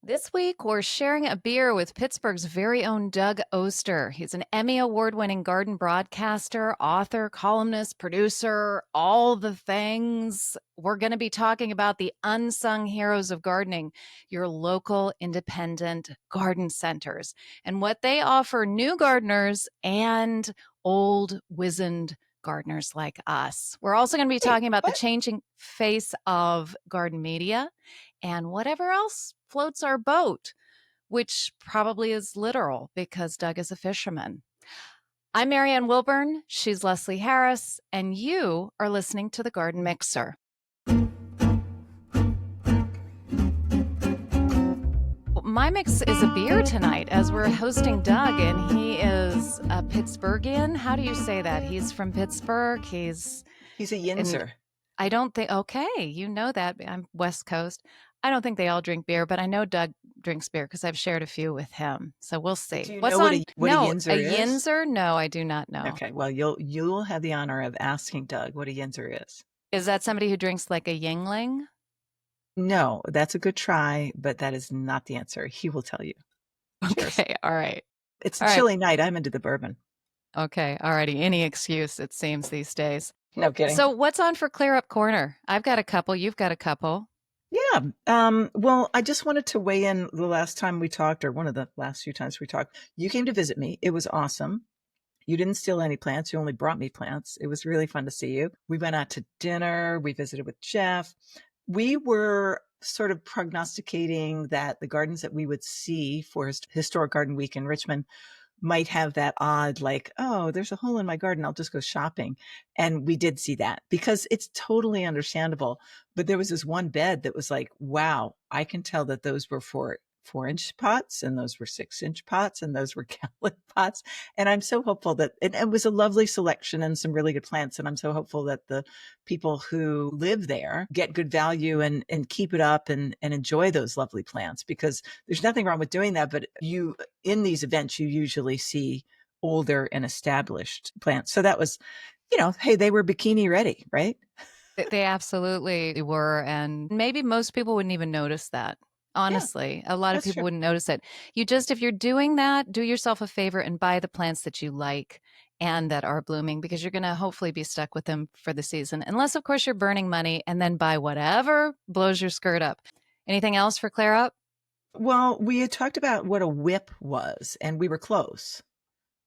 This week, we're sharing a beer with Pittsburgh's very own Doug Oster. He's an Emmy Award winning garden broadcaster, author, columnist, producer, all the things. We're going to be talking about the unsung heroes of gardening, your local independent garden centers, and what they offer new gardeners and old, wizened gardeners like us. We're also going to be Wait, talking about the what? changing face of garden media and whatever else floats our boat, which probably is literal because Doug is a fisherman. I'm Marianne Wilburn. She's Leslie Harris, and you are listening to the Garden Mixer. My mix is a beer tonight as we're hosting Doug, and he is a Pittsburghian. How do you say that? He's from Pittsburgh. He's a And Yinzer. I don't think, okay, you know that. I'm West Coast. I don't think they all drink beer, but I know Doug drinks beer because I've shared a few with him. So we'll see. Do you What's know what on? a No, a Yinzer is? Yinzer? No, I do not know. Okay, well you'll have the honor of asking Doug what a Yinzer is. Is that somebody who drinks like a Yingling? No, that's a good try, but that is not the answer. He will tell you. Cheers. Okay, all right. It's a All right. chilly night. I'm into the bourbon. Okay, all righty. Any excuse, it seems, these days. No kidding. So what's on for Clear Up Corner? I've got a couple. You've got a couple. Yeah. Well, I just wanted to weigh in the last time we talked, or one of the last few times we talked. You came to visit me. It was awesome. You didn't steal any plants. You only brought me plants. It was really fun to see you. We went out to dinner. We visited with Jeff. We were sort of prognosticating that the gardens that we would see for Historic Garden Week in Richmond might have that odd, like, oh, there's a hole in my garden. I'll just go shopping. And we did see that because it's totally understandable. But there was this one bed that was like, wow, I can tell that those were for 4-inch pots and those were 6-inch pots and those were gallon pots. And I'm so hopeful that it was a lovely selection and some really good plants. And I'm so hopeful that the people who live there get good value and keep it up and enjoy those lovely plants, because there's nothing wrong with doing that. But in these events, you usually see older and established plants. So that was, hey, they were bikini ready, right? They absolutely were. And maybe most people wouldn't even notice that. Yeah, Honestly, a lot of that's people true. wouldn't notice it. If you're doing that, do yourself a favor and buy the plants that you like and that are blooming, because you're going to hopefully be stuck with them for the season. Unless, of course, you're burning money and then buy whatever blows your skirt up. Anything else for Clear Up? Well, we had talked about what a whip was, and we were close.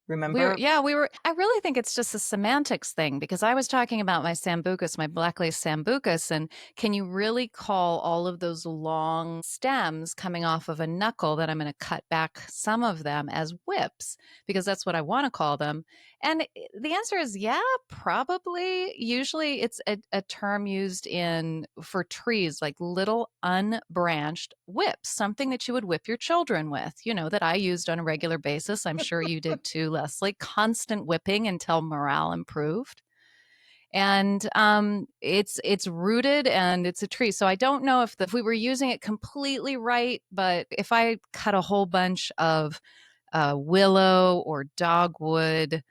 Remember? I really think it's just a semantics thing because I was talking about my sambucus, my black lace sambucus, and can you really call all of those long stems coming off of a knuckle that I'm going to cut back some of them as whips? Because that's what I want to call them. And the answer is yeah, probably. Usually it's a term used for trees, like little unbranched whips, something that you would whip your children with, that I used on a regular basis. I'm sure you did too, Leslie. Constant whipping until morale improved. And it's rooted and it's a tree. So I don't know if we were using it completely right, but if I cut a whole bunch of willow or dogwood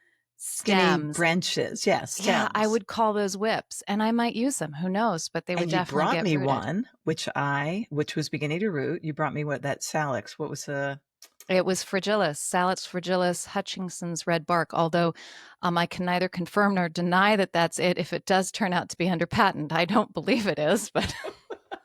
Skinny stems, branches. Yeah, yeah, I stems. would call those whips, and I might use them. Who knows? But they would And you definitely brought get me rooted. one, which was beginning to root. You brought me that Salix. What was the It was fragilis, Salix fragilis, Hutchinson's red bark. Although I can neither confirm nor deny that that's it. If it does turn out to be under patent, I don't believe it is, but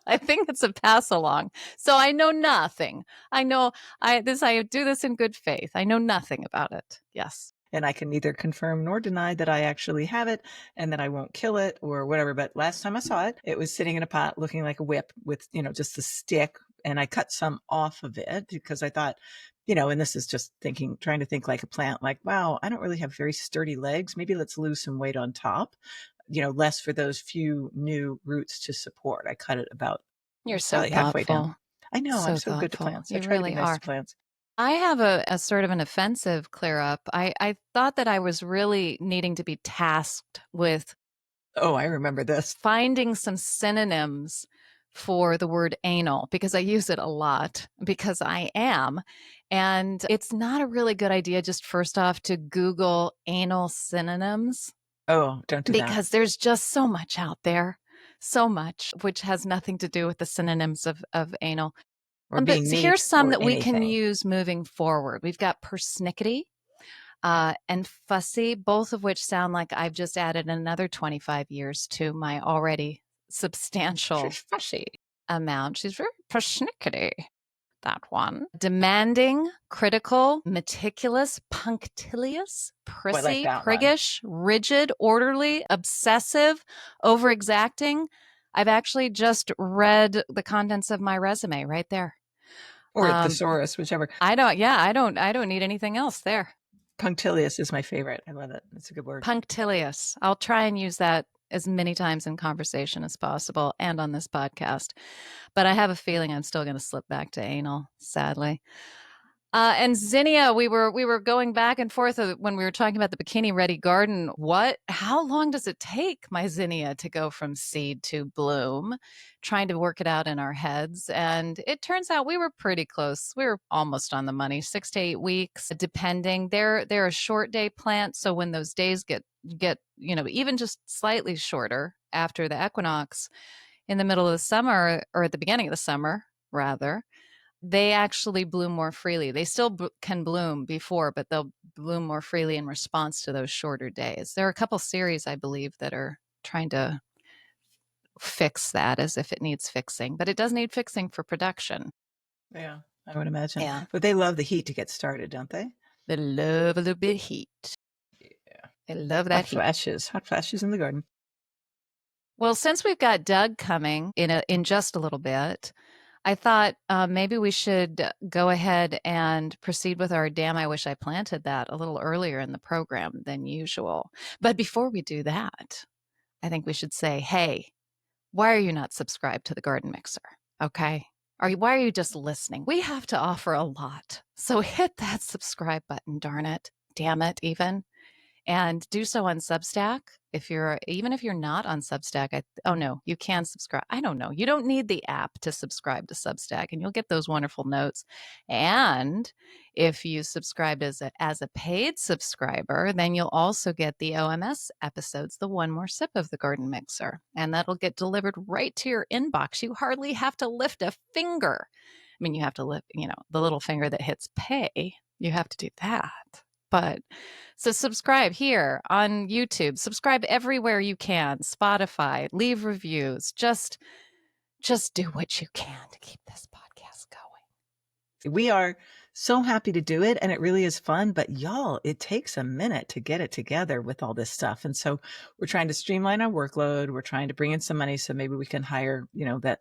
I think it's a pass along. So I know nothing. I know I do this in good faith. I know nothing about it. Yes. and I can neither confirm nor deny that I actually have it and that I won't kill it or whatever. But last time I saw it, it was sitting in a pot looking like a whip with, just a stick. And I cut some off of it because I thought, and this is just trying to think like a plant, like, wow, I don't really have very sturdy legs. Maybe let's lose some weight on top, less for those few new roots to support. I cut it about You're so probably halfway down. thoughtful. I know, I'm So so good to thoughtful. plants. I You try to be really nice are. to plants. I have a sort of an offensive clear up. I thought that I was really needing to be tasked with Oh, I remember this. finding some synonyms for the word anal because I use it a lot because I am. And it's not a really good idea, just first off, to Google anal synonyms Oh, don't do that. because there's just so much out there, so much, which has nothing to do with the synonyms of anal. or But being here's neat some or that we can anything. use moving forward. We've got persnickety and fussy, both of which sound like I've just added another 25 years to my already substantial She's fussy. amount. She's very persnickety. That one. Demanding, critical, meticulous, punctilious, Oh, I like prissy, that one. priggish, rigid, orderly, obsessive, overexacting. I've actually just read the contents of my resume right there. Or Um, thesaurus, whichever. I don't need anything else there. Punctilious is my favorite. I love it. It's a good word. Punctilious. I'll try and use that as many times in conversation as possible and on this podcast. But I have a feeling I'm still going to slip back to anal, sadly. And Zinnia, we were going back and forth when we were talking about the bikini ready garden. How long does it take, my Zinnia, to go from seed to bloom? Trying to work it out in our heads, and it turns out we were pretty close. We were almost on the money, 6 to 8 weeks, depending. They're a short day plant, so when those days get even just slightly shorter after the equinox in the middle of the summer or at the beginning of the summer, rather they actually bloom more freely. They still can bloom before, but they'll bloom more freely in response to those shorter days. There are a couple series, I believe, that are trying to fix that as if it needs fixing, but it does need fixing for production. Yeah, I would imagine. Yeah. But they love the heat to get started, don't they? They love a little bit of heat. Yeah. They love that heat. Hot flashes in the garden. Well, since we've got Doug coming in just a little bit, I thought maybe we should go ahead and proceed with our Damn, I Wish I Planted That a little earlier in the program than usual. But before we do that, I think we should say, hey, why are you not subscribed to the Garden Mixer? Okay. Why are you just listening? We have to offer a lot. So hit that subscribe button, darn it. Damn it, even and do so on Substack. Even if you're not on Substack, oh no, you can subscribe. I don't know. You don't need the app to subscribe to Substack, and you'll get those wonderful notes. And if you subscribed as a paid subscriber, then you'll also get the OMS episodes, the One More Sip of the Garden Mixer, and that'll get delivered right to your inbox. You hardly have to lift a finger. I mean, you have to lift, the little finger that hits pay. You have to do that. But so subscribe here on YouTube, subscribe everywhere you can, Spotify, leave reviews. Just do what you can to keep this podcast going. We are so happy to do it, and it really is fun. But y'all, it takes a minute to get it together with all this stuff. And so we're trying to streamline our workload. We're trying to bring in some money so maybe we can hire, that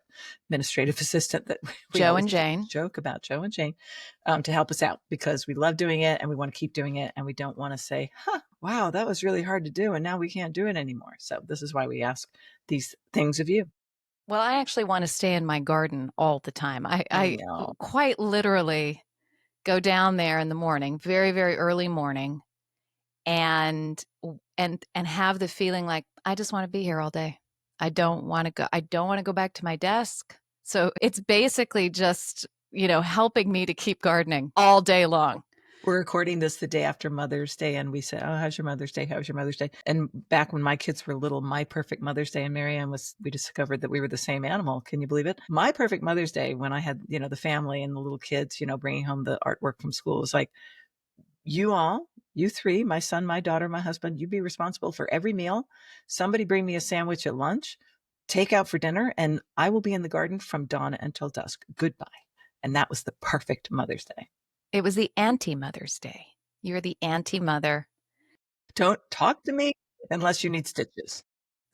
administrative assistant that we Joe always and Jane. joke about, Joe and Jane, to help us out because we love doing it and we want to keep doing it. And we don't want to say, wow, that was really hard to do. And now we can't do it anymore. So this is why we ask these things of you. Well, I actually want to stay in my garden all the time. I I know. quite literally go down there in the morning, very, very early morning, and have the feeling like I just want to be here all day. I don't want to go. I don't want to go back to my desk. So it's basically just, helping me to keep gardening all day long. We're recording this the day after Mother's Day, and we said, "Oh, how's your Mother's Day? How's your Mother's Day?" And back when my kids were little, my perfect Mother's Day and Marianne we discovered that we were the same animal. Can you believe it? My perfect Mother's Day, when I had, the family and the little kids, bringing home the artwork from school, was like, you three, my son, my daughter, my husband, you be responsible for every meal. Somebody bring me a sandwich at lunch, take out for dinner, and I will be in the garden from dawn until dusk. Goodbye. And that was the perfect Mother's Day. It was the anti-Mother's Day. You're the anti-mother. Don't talk to me unless you need stitches.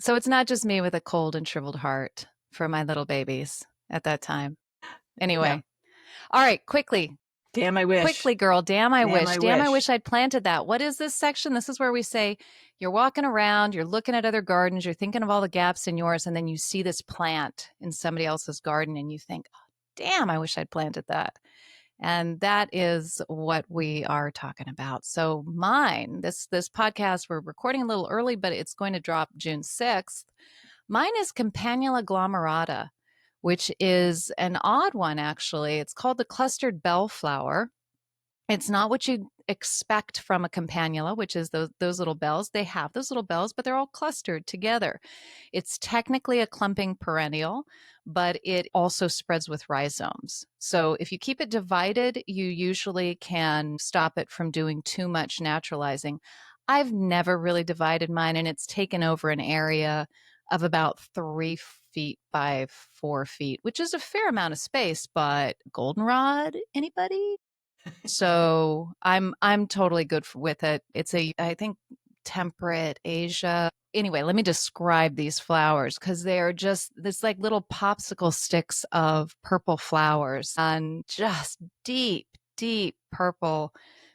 So it's not just me with a cold and shriveled heart for my little babies at that time. Anyway. Yeah. All right, quickly. Damn, I wish. Quickly, girl. Damn, I wish. Damn, I wish. wish I'd planted that. What is this section? This is where we say you're walking around, you're looking at other gardens, you're thinking of all the gaps in yours, and then you see this plant in somebody else's garden and you think, oh, damn, I wish I'd planted that. And that is what we are talking about. So mine, this podcast, we're recording a little early, but it's going to drop June 6th. Mine is Campanula glomerata, which is an odd one, actually. It's called the clustered bellflower. It's not what you'd expect from a campanula, which is those little bells. They have those little bells, but they're all clustered together. It's technically a clumping perennial, but it also spreads with rhizomes. So if you keep it divided, you usually can stop it from doing too much naturalizing. I've never really divided mine, and it's taken over an area of about 3 feet by 4 feet, which is a fair amount of space. But goldenrod, anybody? So I'm totally good with it. It's a I think temperate Asia. Anyway, let me describe these flowers because they are just this like little popsicle sticks of purple flowers and just deep, deep purple.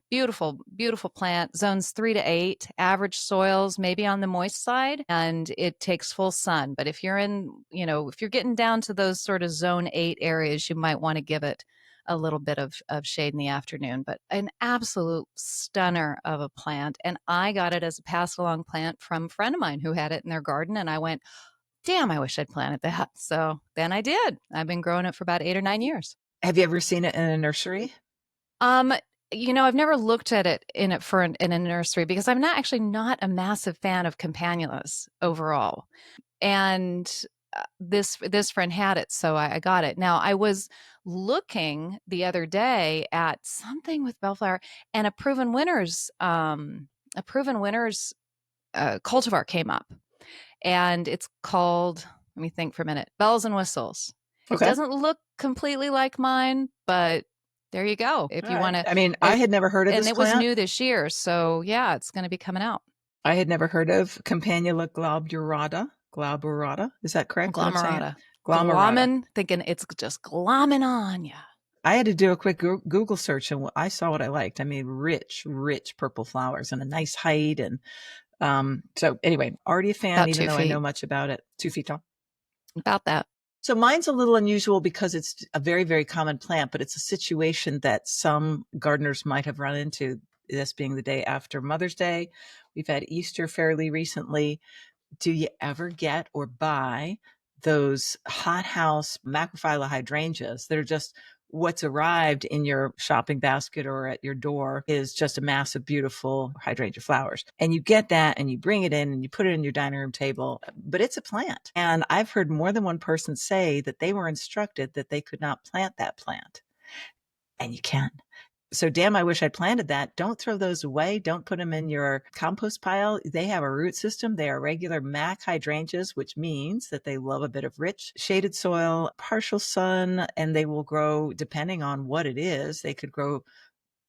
Beautiful, beautiful plant. Zones 3 to 8, average soils, maybe on the moist side, and it takes full sun. But if you're if you're getting down to those sort of zone 8 areas, you might want to give it a little bit of shade in the afternoon, but an absolute stunner of a plant. And I got it as a pass along plant from a friend of mine who had it in their garden. And I went, damn, I wish I'd planted that. So then I did. I've been growing it for about 8 or 9 years. Have you ever seen it in a nursery? Um, I've never looked at it in a nursery because I'm not a massive fan of campanulas overall. And this friend had it, so I got it. Now I was looking the other day at something with bellflower, and a proven winners cultivar came up, and it's called. Let me think for a minute. Bells and whistles. It Okay. doesn't look completely like mine, but there you go. If All you right. want to, I mean, I if had never heard of and this it was plant. new this year, so yeah, it's going to be coming out. I had never heard of Campanula glaburata. Glaburata. Is that correct? What I'm saying? Glomerata. Glomerata. Glomming, thinking it's just glomming on you. I had to do a quick Google search and I saw what I liked. I mean, rich, rich purple flowers and a nice height. And so anyway, already a fan, About even two though I know feet. much about it. 2 feet tall. About that. So mine's a little unusual because it's a very, very common plant, but it's a situation that some gardeners might have run into, this being the day after Mother's Day. We've had Easter fairly recently. Do you ever get or buy those hothouse macrophylla hydrangeas that are just what's arrived in your shopping basket or at your door is just a mass of beautiful hydrangea flowers. And you get that and you bring it in and you put it in your dining room table, but it's a plant. And I've heard more than one person say that they were instructed that they could not plant that plant. And you can. So damn, I wish I'd planted that. Don't throw those away. Don't put them in your compost pile. They have a root system. They are regular MAC hydrangeas, which means that they love a bit of rich shaded soil, partial sun, and they will grow depending on what it is. They could grow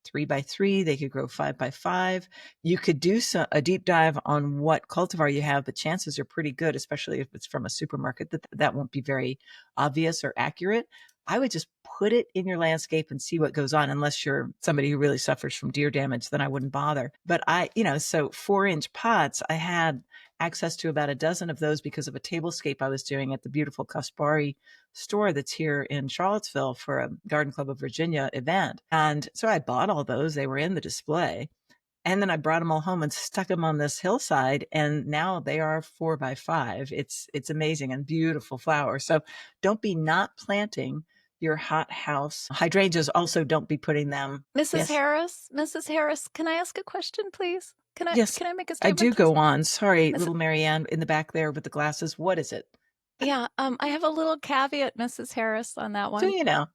3 by 3. They could grow 5 by 5. You could do a deep dive on what cultivar you have, but chances are pretty good, especially if it's from a supermarket, that won't be very obvious or accurate. I would just put it in your landscape and see what goes on. Unless you're somebody who really suffers from deer damage, then I wouldn't bother. But so 4-inch pots, I had access to about a dozen of those because of a tablescape I was doing at the beautiful Kaspari store that's here in Charlottesville for a Garden Club of Virginia event. And so I bought all those. They were in the display. And then I brought them all home and stuck them on this hillside. And now they are 4 by 5. It's amazing and beautiful flowers. So don't be not planting your hothouse hydrangeas. Also, don't be putting them. Yes. Mrs. Harris, can I ask a question, please? Yes, Can I make a I statement, do please? go on. Sorry, Miss little Marianne in the back there with the glasses. What is it? Yeah, I have a little caveat, Mrs. Harris, on that Do one. you know?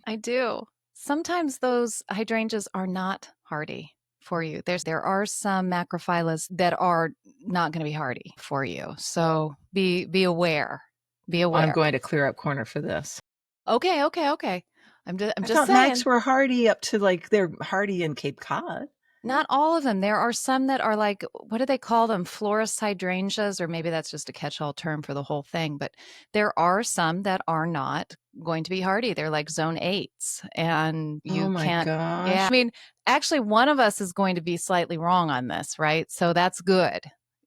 I do. Sometimes those hydrangeas are not hardy for you. There are some macrophyllus that are not going to be hardy for you. So be aware. Be I'm aware. going to clear up corner for this. Okay, okay, okay. I'm I just thought Macs saying. were hardy up to like they're hardy in Cape Cod. Not all of them. There are some that are like, what do they call them? Florist hydrangeas, or maybe that's just a catch-all term for the whole thing. But there are some that are not going to be hardy. They're like zone 8s, and Oh you my can't. Yeah, I gosh. mean, actually, one of us is going to be slightly wrong on this, right? So that's good.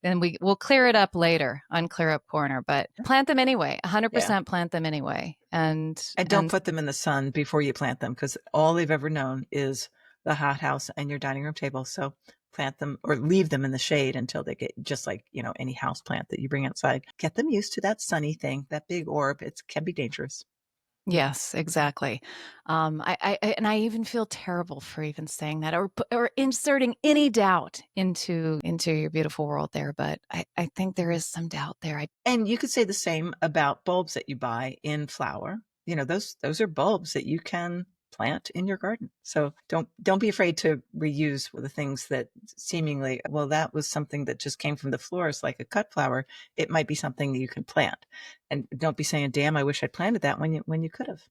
And we'll clear it up later on Clear Up Corner. But plant them anyway. Yeah. 100% plant them anyway. And don't put them in the sun before you plant them because all they've ever known is the hothouse and your dining room table. So plant them or leave them in the shade until they get just like, any house plant that you bring outside. Get them used to that sunny thing, that big orb. It can be dangerous. Yes, exactly. And I even feel terrible for even saying that or inserting any doubt into your beautiful world there, but I think there is some doubt there. I And you could say the same about bulbs that you buy in flower. You know, those are bulbs that you can plant in your garden. So don't be afraid to reuse the things that seemingly, well, that was something that just came from the florist, like a cut flower. It might be something that you can plant. And don't be saying, damn, I wish I'd planted that when you could have.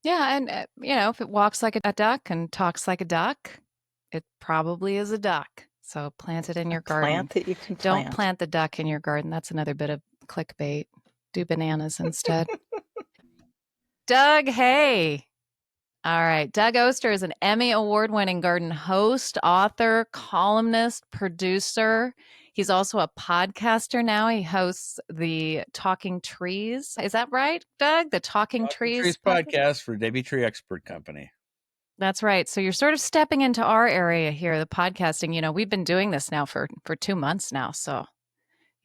Yeah, and if it walks like a duck and talks like a duck, it probably is a duck. So plant it in A your garden. plant that you can Don't plant. plant the duck in your garden. That's another bit of clickbait. Do bananas instead. Doug, hey. All right. Doug Oster is an Emmy Award winning garden host, author, columnist, producer. He's also a podcaster now. He hosts the Talking Trees. Is that right, Doug? The Talking Talking Trees Trees podcast? podcast for Debbie Tree Expert Company. That's right. So you're sort of stepping into our area here, the podcasting. We've been doing this now for 2 months now. So,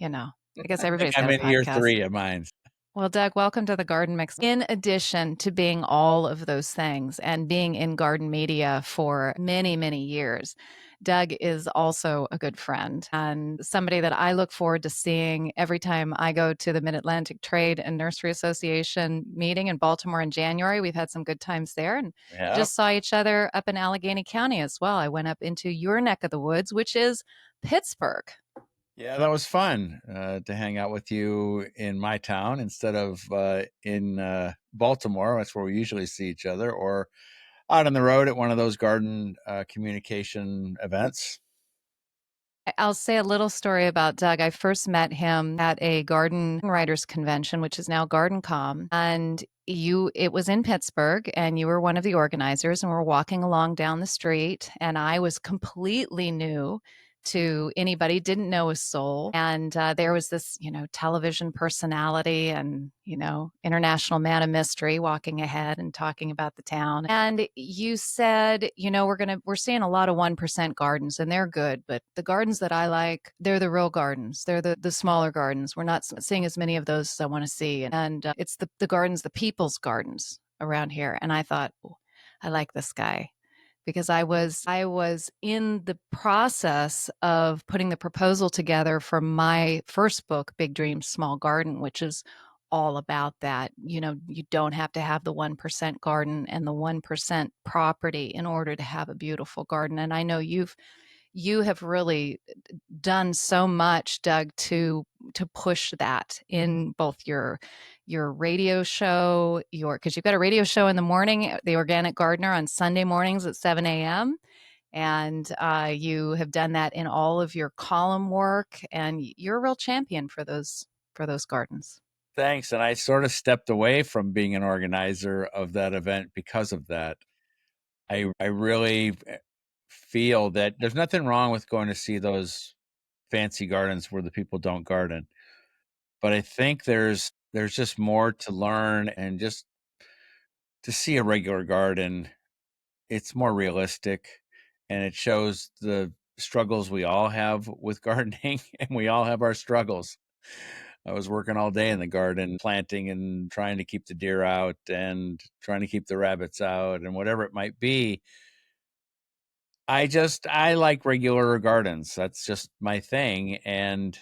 I guess I think everybody's I'm got a in year podcast. 3 of mine. Well, Doug, welcome to the Garden Mix. In addition to being all of those things and being in garden media for many, many years, Doug is also a good friend and somebody that I look forward to seeing every time I go to the Mid Atlantic Trade and Nursery Association meeting in Baltimore in January. We've had some good times there and we Yeah. just saw each other up in Allegheny County as well. I went up into your neck of the woods, which is Pittsburgh. Yeah, that was fun to hang out with you in my town instead of in Baltimore. That's where we usually see each other, or out on the road at one of those garden communication events. I'll say a little story about Doug. I first met him at a garden writers convention, which is now GardenCom, and it was in Pittsburgh, and you were one of the organizers, and we're walking along down the street, and I was completely new to anybody, didn't know a soul, and there was this, television personality and international man of mystery walking ahead and talking about the town, and you said, we're seeing a lot of 1% gardens, and they're good, but the gardens that I like, they're the real gardens. They're the smaller gardens. We're not seeing as many of those as I want to see, and it's the gardens, the people's gardens around here. And I thought, "Ooh, I like this guy." Because I was in the process of putting the proposal together for my first book, Big Dreams, Small Garden, which is all about that. You don't have to have the 1% garden and the 1% property in order to have a beautiful garden. And I know you have really done so much, Doug, to push that in both your radio show, because you've got a radio show in the morning, The Organic Gardener, on Sunday mornings at 7 a.m. And you have done that in all of your column work, and you're a real champion for those gardens. Thanks. And I sort of stepped away from being an organizer of that event because of that. I really feel that there's nothing wrong with going to see those fancy gardens where the people don't garden. But I think there's just more to learn, and just to see a regular garden, it's more realistic, and it shows the struggles we all have with gardening, and we all have our struggles. I was working all day in the garden, planting and trying to keep the deer out and trying to keep the rabbits out and whatever it might be. I like regular gardens. That's just my thing. And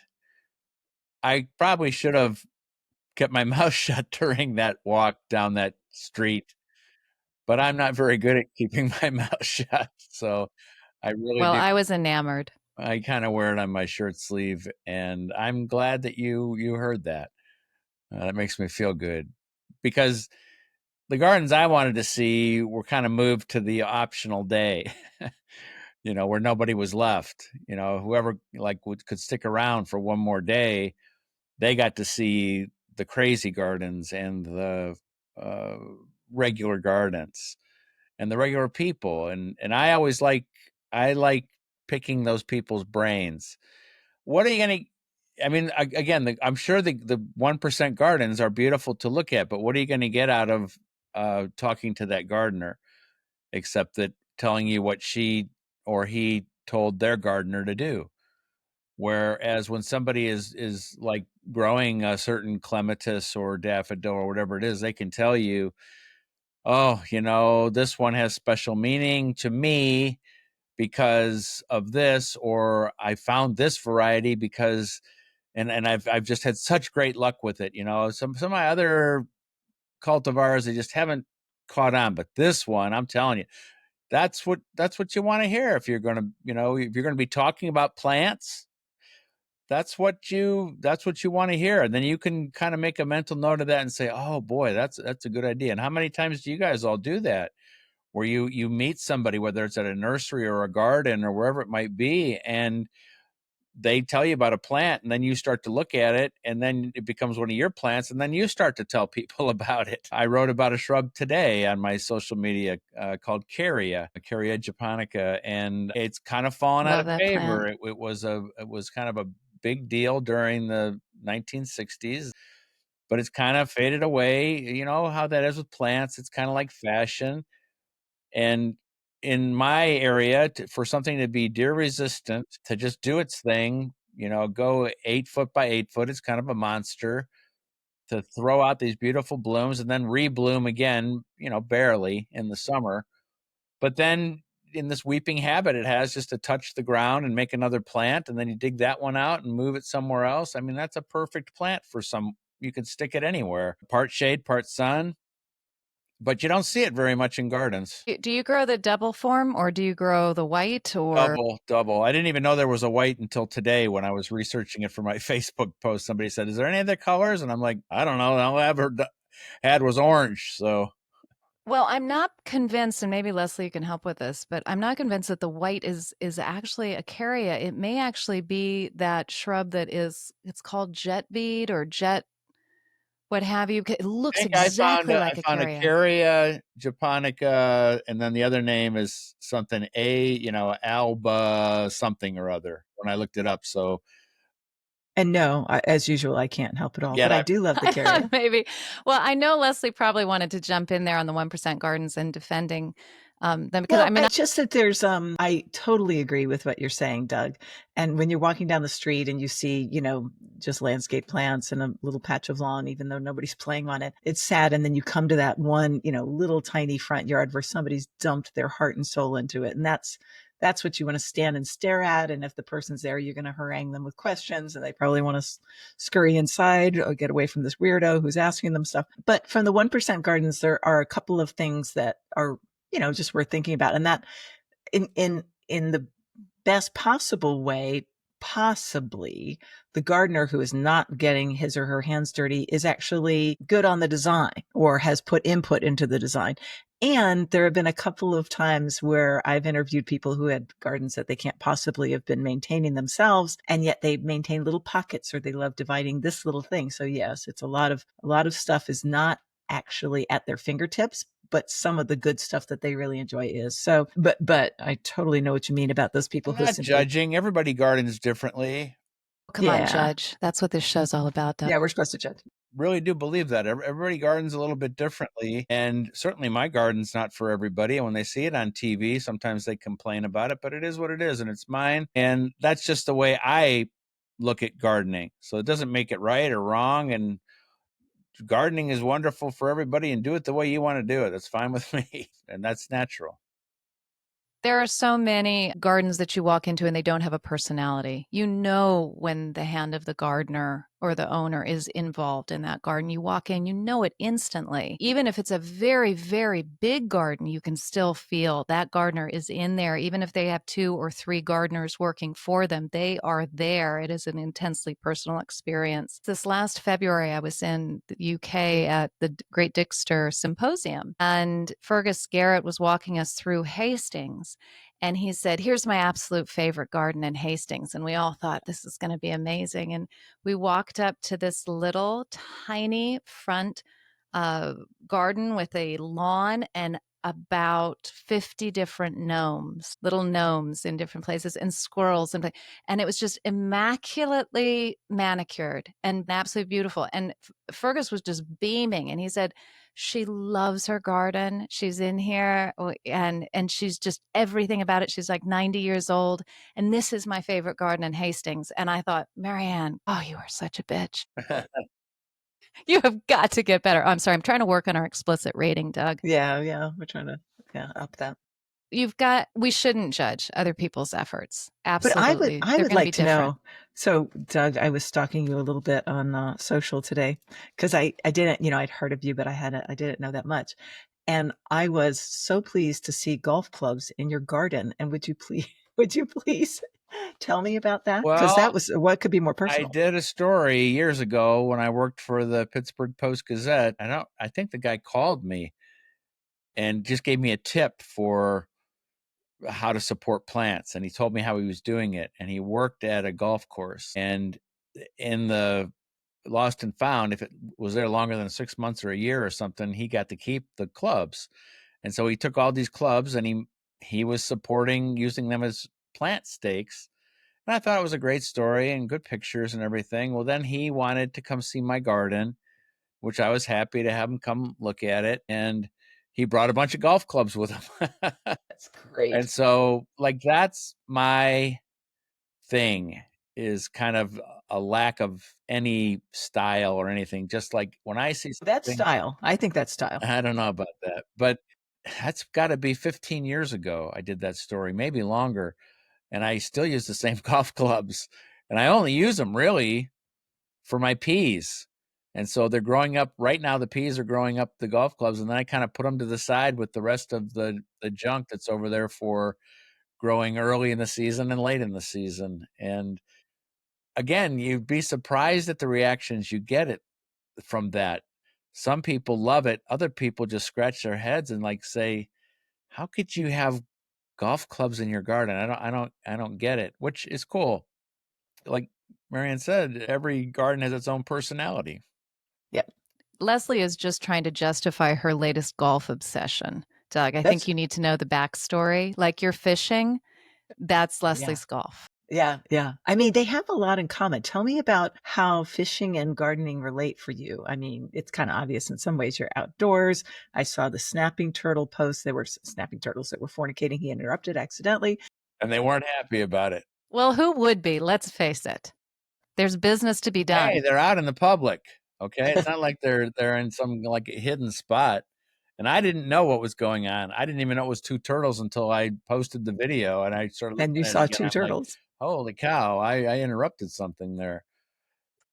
I probably should have kept my mouth shut during that walk down that street, but I'm not very good at keeping my mouth shut. So I really Well, do. I was enamored. I kind of wear it on my shirt sleeve, and I'm glad that you heard that. That makes me feel good, because the gardens I wanted to see were kind of moved to the optional day, where nobody was left. Whoever could stick around for one more day, they got to see the crazy gardens and the uh, regular gardens and the regular people. And I like picking those people's brains. What are you going to, I mean, again, I'm sure the 1% gardens are beautiful to look at, but what are you going to get out of talking to that gardener, except that telling you what she or he told their gardener to do? Whereas when somebody is like growing a certain clematis or daffodil or whatever it is, they can tell you oh, this one has special meaning to me because of this, or I found this variety because, and I've just had such great luck with it. Some of my other cultivars, they just haven't caught on, but this one, I'm telling you, that's what you want to hear if you're going to, if you're going to be talking about plants. That's what you want to hear, and then you can kind of make a mental note of that and say, oh boy, that's a good idea. And how many times do you guys all do that, where you meet somebody, whether it's at a nursery or a garden or wherever it might be, and they tell you about a plant, and then you start to look at it, and then it becomes one of your plants, and then you start to tell people about it. I wrote about a shrub today on my social media called Caria japonica, and it's kind of fallen out Love of that plant. favor. It was kind of a big deal during the 1960s, but it's kind of faded away. You know how that is with plants. It's kind of like fashion. And in my area, for something to be deer resistant, to just do its thing, go 8 foot by 8 foot, it's kind of a monster, to throw out these beautiful blooms and then rebloom again, barely in the summer. But then in this weeping habit it has, just to touch the ground and make another plant, and then you dig that one out and move it somewhere else. I mean, that's a perfect plant for some. You can stick it anywhere, part shade, part sun, but you don't see it very much in gardens. Do you grow the double form or do you grow the white or Double, double. I didn't even know there was a white until today when I was researching it for my Facebook post. Somebody said, "Is there any other colors?" And I'm like, "I don't know. All I ever had was orange." So well, I'm not convinced, and maybe Leslie you can help with this, but I'm not convinced that the white is actually a caria. It may actually be that shrub that it's called jet bead or jet what have you. It I looks think I found exactly I like a found a caria. Caria japonica, and then the other name is something Alba something or other when I looked it up. So And no, as usual, I can't help it all, yeah, but I that do love the I thought carrier. maybe. Well, I know Leslie probably wanted to jump in there on the 1% gardens and defending them because I Well, mean, it's just that I totally agree with what you're saying, Doug. And when you're walking down the street and you see, just landscape plants and a little patch of lawn, even though nobody's playing on it, it's sad. And then you come to that one, little tiny front yard where somebody's dumped their heart and soul into it. And that's what you want to stand and stare at. And if the person's there, you're going to harangue them with questions, and they probably want to scurry inside or get away from this weirdo who's asking them stuff. But from the 1% gardens, there are a couple of things that are, just worth thinking about. And that in the best possible way, possibly the gardener who is not getting his or her hands dirty is actually good on the design or has put input into the design. And there have been a couple of times where I've interviewed people who had gardens that they can't possibly have been maintaining themselves, and yet they maintain little pockets, or they love dividing this little thing. So yes, it's a lot of stuff is not actually at their fingertips, but some of the good stuff that they really enjoy is. So, but I totally know what you mean about those people I'm who not simply, judging. Everybody gardens differently. come on, yeah, Judge. That's what this show's all about, Doug. yeah, we're supposed to judge. Really do believe that everybody gardens a little bit differently, and certainly my garden's not for everybody. And when they see it on TV, sometimes they complain about it, but it is what it is, and it's mine, and that's just the way I look at gardening. So it doesn't make it right or wrong, and gardening is wonderful for everybody, and do it the way you want to do it. That's fine with me, and that's natural. There are so many gardens that you walk into and they don't have a personality. You know when the hand of the gardener or the owner is involved in that garden. You walk in, you know it instantly. Even if it's a very, very big garden, you can still feel that gardener is in there. Even if they have 2 or 3 gardeners working for them, they are there. It is an intensely personal experience. This last February, I was in the UK at the Great Dixter Symposium, and Fergus Garrett was walking us through Hastings. And he said, "Here's my absolute favorite garden in Hastings." And we all thought this is going to be amazing. And we walked up to this little tiny front uh, garden with a lawn and about 50 different gnomes, little gnomes in different places, and squirrels. And it was just immaculately manicured and absolutely beautiful. And Fergus was just beaming. And he said, she loves her garden. She's in here and she's just everything about it. She's like 90 years old. And this is my favorite garden in Hastings. And I thought, Marianne, oh, you are such a bitch. You have got to get better. I'm sorry. I'm trying to work on our explicit rating, Doug. Yeah, we're trying to up that. We shouldn't judge other people's efforts. But Absolutely. I They're would going to like be to different. know. So, Doug, I was stalking you a little bit on social today because I didn't, I'd heard of you, but I didn't know that much. And I was so pleased to see golf clubs in your garden. And would you please tell me about that? Because Well, that was what could be more I personal. did a story years ago when I worked for the Pittsburgh Post Gazette. I think the guy called me and just gave me a tip for how to support plants, and he told me how he was doing it. And he worked at a golf course, and in the lost and found, if it was there longer than 6 months or a year or something, he got to keep the clubs. And so he took all these clubs and he was supporting using them as plant stakes. And I thought it was a great story and good pictures and everything. Well, then he wanted to come see my garden, which I was happy to have him come look at it. And he brought a bunch of golf clubs with him. That's great. And so, like, that's my thing, is kind of a lack of any style or anything. Just like when I see That's something, style. I think that's style. I don't know about that, but that's got to be 15 years ago. I did that story, maybe longer. And I still use the same golf clubs. And I only use them really for my peas. And so they're growing up right now. The peas are growing up the golf clubs. And then I kind of put them to the side with the rest of the junk that's over there for growing early in the season and late in the season. And again, you'd be surprised at the reactions you get it from that. Some people love it. Other people just scratch their heads and like say, how could you have golf clubs in your garden? I don't get it, which is cool. Like Marianne said, every garden has its own personality. Yep. Leslie is just trying to justify her latest golf obsession. Doug, I think That's you need to know the backstory. Like you're fishing, that's yeah. Leslie's golf. Yeah. I mean, they have a lot in common. Tell me about how fishing and gardening relate for you. I mean, it's kind of obvious in some ways. You're outdoors. I saw the snapping turtle post. There were snapping turtles that were fornicating. He interrupted accidentally. And they weren't happy about it. Well, who would be? Let's face it. There's business to be Hey, done. they're out in the public. Okay. It's not like they're in some like hidden spot. And I didn't know what was going on. I didn't even know it was two turtles until I posted the video and I started And you looking at it saw again. two I'm like, turtles. holy cow, I interrupted something there.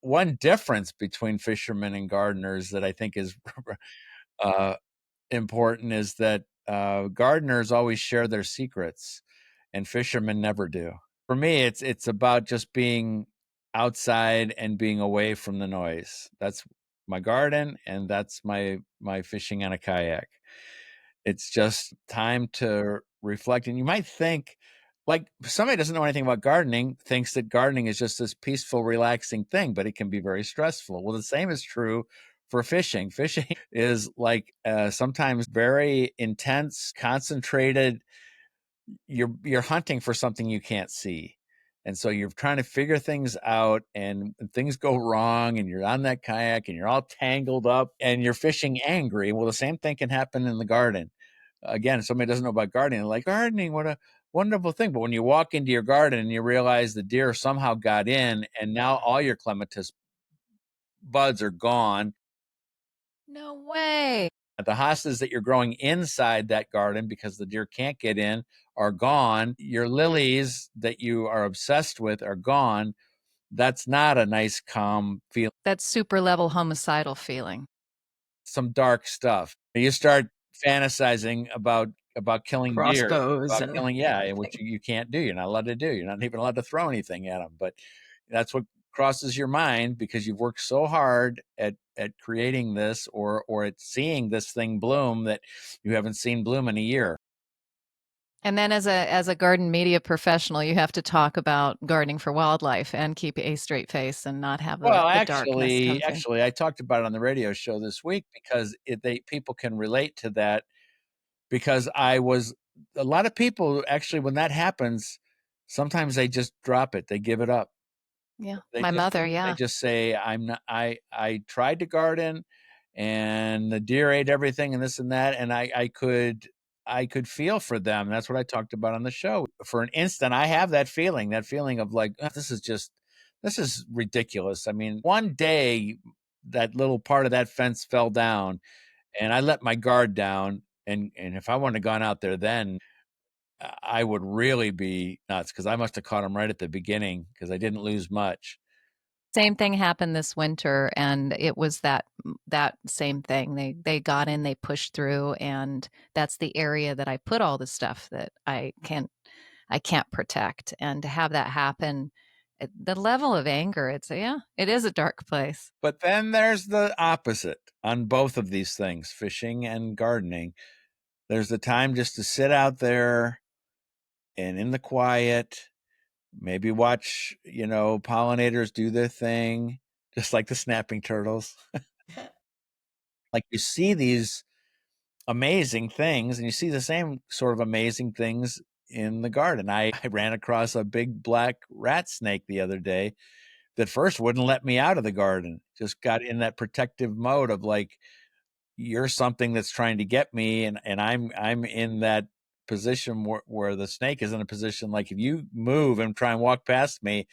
One difference between fishermen and gardeners that I think is uh, important is that gardeners always share their secrets and fishermen never do. For me, it's about just being outside and being away from the noise. That's my garden and that's my fishing on a kayak. It's just time to reflect. And you might think, like, somebody doesn't know anything about gardening, thinks that gardening is just this peaceful, relaxing thing, but it can be very stressful. Well, the same is true for fishing. Fishing is like sometimes very intense, concentrated. You're hunting for something you can't see. And so you're trying to figure things out and things go wrong and you're on that kayak and you're all tangled up and you're fishing angry. Well, the same thing can happen in the garden. Again, somebody doesn't know about gardening, like, gardening, what a wonderful thing. But when you walk into your garden and you realize the deer somehow got in and now all your clematis buds are gone, No way. the hostas that you're growing inside that garden because the deer can't get in are gone. Your lilies that you are obsessed with are gone. That's not a nice, calm feeling. That super level homicidal feeling. Some dark stuff. You start fantasizing about killing deer, Crossbows about and killing, which you can't do. You're not allowed to do. You're not even allowed to throw anything at them. But that's what crosses your mind because you've worked so hard at creating this or at seeing this thing bloom that you haven't seen bloom in a year. And then as a garden media professional, you have to talk about gardening for wildlife and keep a straight face and not have Well, the darkness come through. actually, I talked about it on the radio show this week because people can relate to that because a lot of people actually, when that happens, sometimes they just drop it. They give it up. Yeah. They My just mother, they yeah. just say, I'm not, I tried to garden and the deer ate everything and this and that. And I could feel for them. That's what I talked about on the show. For an instant, I have that feeling of like, this is ridiculous. I mean, one day that little part of that fence fell down, and I let my guard down, and if I wouldn't have gone out there then, I would really be nuts because I must have caught him right at the beginning because I didn't lose much. Same thing happened this winter, and it was that same thing. They got in, they pushed through, and that's the area that I put all the stuff that I can't protect. And to have that happen, the level of anger, yeah, it is a dark place. But then there's the opposite on both of these things, fishing and gardening. There's the time just to sit out there and in the quiet, maybe watch, pollinators do their thing, just like the snapping turtles. Like you see these amazing things and you see the same sort of amazing things in the garden. I ran across a big black rat snake the other day that first wouldn't let me out of the garden, just got in that protective mode of like, you're something that's trying to get me, and I'm in that position where the snake is in a position like if you move and try and walk past me,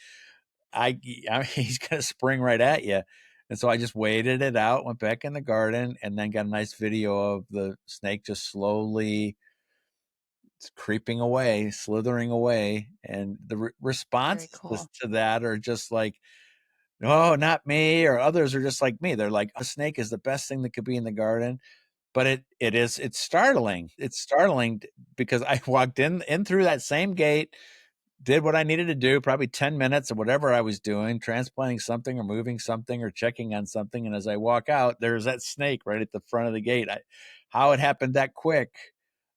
he's gonna spring right at you. And so I just waited it out, went back in the garden, and then got a nice video of the snake just slowly creeping away, slithering away, and the Very responses cool. to that are just like, "No, not me," or others are just like me. They're like, "A snake is the best thing that could be in the garden." But it's startling. It's startling because I walked in through that same gate, did what I needed to do, probably 10 minutes or whatever I was doing, transplanting something or moving something or checking on something, and as I walk out, there's that snake right at the front of the gate. How it happened that quick,